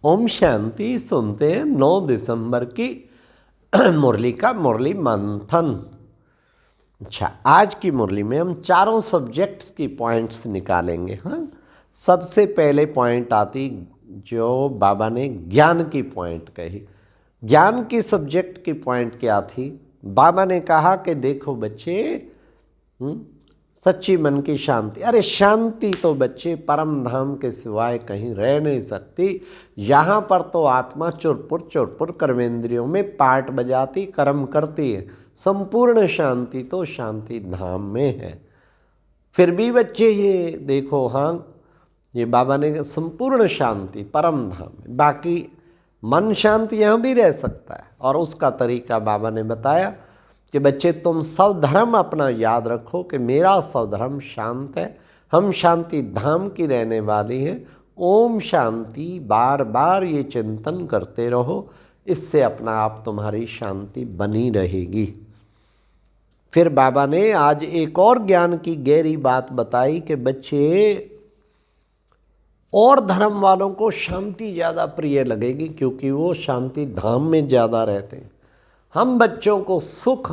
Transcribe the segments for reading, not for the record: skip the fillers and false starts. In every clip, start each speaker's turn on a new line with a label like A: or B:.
A: ओम शांति। सुनते हैं 9 दिसंबर की मुरली का मुरली मंथन। अच्छा, आज की मुरली में हम चारों सब्जेक्ट्स की पॉइंट्स निकालेंगे। हाँ, सबसे पहले पॉइंट आती जो बाबा ने ज्ञान की पॉइंट कही। ज्ञान की सब्जेक्ट की पॉइंट क्या थी? बाबा ने कहा कि देखो बच्चे, सच्ची मन की शांति। अरे शांति तो बच्चे परम धाम के सिवाय कहीं रह नहीं सकती। यहाँ पर तो आत्मा चुरपुर चुरपुर कर्मेंद्रियों में पार्ट बजाती कर्म करती है। संपूर्ण शांति तो शांति धाम में है। फिर भी बच्चे ये देखो, हाँ, ये बाबा ने संपूर्ण शांति परम धाम में, बाकी मन शांति यहाँ भी रह सकता है। और उसका तरीका बाबा ने बताया कि बच्चे तुम स्वधर्म अपना याद रखो कि मेरा स्वधर्म शांत है, हम शांति धाम की रहने वाली हैं। ओम शांति बार बार ये चिंतन करते रहो, इससे अपना आप तुम्हारी शांति बनी रहेगी। फिर बाबा ने आज एक और ज्ञान की गहरी बात बताई कि बच्चे, और धर्म वालों को शांति ज़्यादा प्रिय लगेगी क्योंकि वो शांति धाम में ज़्यादा रहते हैं। हम बच्चों को सुख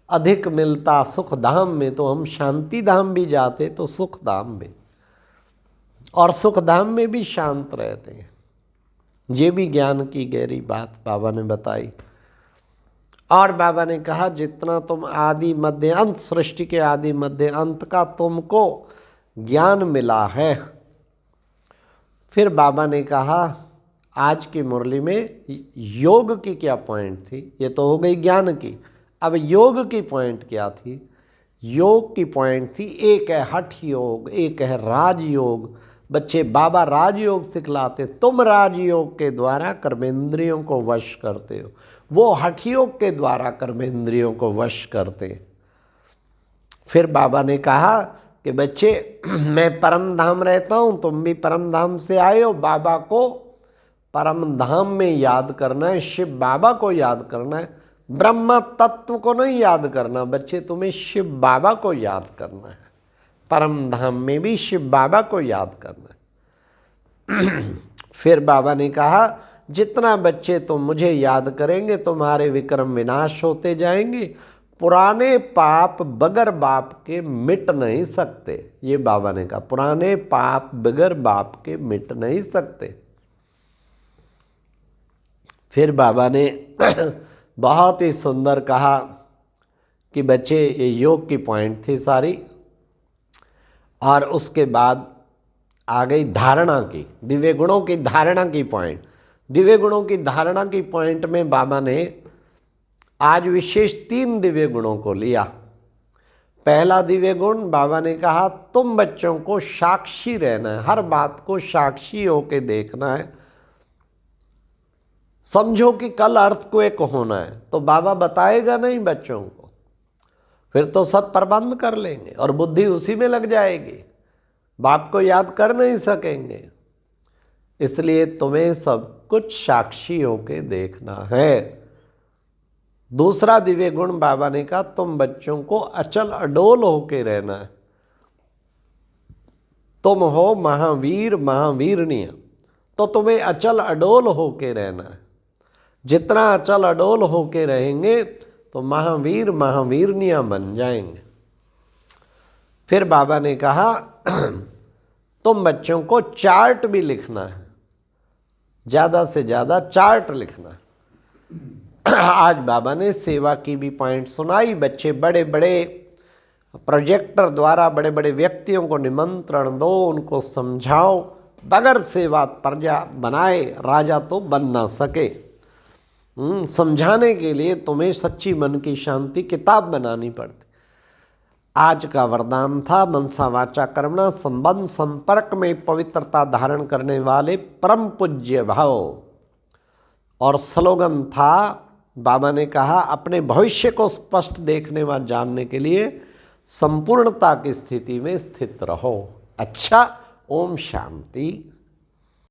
A: अधिक मिलता सुख धाम में, तो हम शांति धाम भी जाते तो सुख धाम में, और सुख धाम में भी शांत रहते हैं। ये भी ज्ञान की गहरी बात बाबा ने बताई। और बाबा ने कहा जितना तुम आदि मध्य अंत, सृष्टि के आदि मध्य अंत का तुमको ज्ञान मिला है। फिर बाबा ने कहा आज की मुरली में योग की क्या पॉइंट थी? ये तो हो गई ज्ञान की। अब योग की पॉइंट क्या थी? योग की पॉइंट थी, एक है हठ योग, एक है राजयोग। बच्चे, बाबा राजयोग सिखलाते, तुम राजयोग के द्वारा कर्मेंद्रियों को वश करते हो, वो हठ योग के द्वारा कर्मेंद्रियों को वश करते हैं। फिर बाबा ने कहा कि बच्चे, मैं परम धाम रहता हूँ, तुम भी परम धाम से आए हो। बाबा को परम धाम में याद करना है, शिव बाबा को याद करना है, ब्रह्म तत्व को नहीं याद करना। बच्चे, तुम्हें शिव बाबा को याद करना है, परम धाम में भी शिव बाबा को याद करना है। फिर बाबा ने कहा जितना बच्चे तुम मुझे याद करेंगे, तुम्हारे विक्रम विनाश होते जाएंगे। पुराने पाप बगैर बाप के मिट नहीं सकते। ये बाबा ने कहा, पुराने पाप बगैर बाप के मिट नहीं सकते। फिर बाबा ने बहुत ही सुंदर कहा कि बच्चे, ये योग की पॉइंट थी सारी, और उसके बाद आ गई धारणा की, दिव्य गुणों की धारणा की पॉइंट। दिव्य गुणों की धारणा की पॉइंट में बाबा ने आज विशेष 3 दिव्य गुणों को लिया। पहला दिव्य गुण बाबा ने कहा तुम बच्चों को साक्षी रहना है, हर बात को साक्षी होके देखना है। समझो कि कल अर्थक्वेक होना है, तो बाबा बताएगा नहीं बच्चों को, फिर तो सब प्रबंध कर लेंगे और बुद्धि उसी में लग जाएगी, बाप को याद कर नहीं सकेंगे। इसलिए तुम्हें सब कुछ साक्षी होके देखना है। दूसरा दिव्य गुण बाबा ने कहा तुम बच्चों को अचल अडोल होके रहना है। तुम हो महावीर महावीरनीय, तो तुम्हें अचल अडोल होके रहना है। जितना अचल अडोल होके रहेंगे तो महावीर महावीरनिया बन जाएंगे। फिर बाबा ने कहा तुम बच्चों को चार्ट भी लिखना है, ज़्यादा से ज़्यादा चार्ट लिखना है। आज बाबा ने सेवा की भी पॉइंट सुनाई। बच्चे, बड़े बड़े प्रोजेक्टर द्वारा बड़े बड़े व्यक्तियों को निमंत्रण दो, उनको समझाओ। बगैर सेवा प्रजा बनाए राजा तो बन ना सके। समझाने के लिए तुम्हें सच्ची मन की शांति किताब बनानी पड़ती। आज का वरदान था मनसा वाचा कर्मणा, संबंध संपर्क में पवित्रता धारण करने वाले परम पूज्य भाव। और स्लोगन था, बाबा ने कहा अपने भविष्य को स्पष्ट देखने व जानने के लिए संपूर्णता की स्थिति में स्थित रहो। अच्छा, ओम शांति।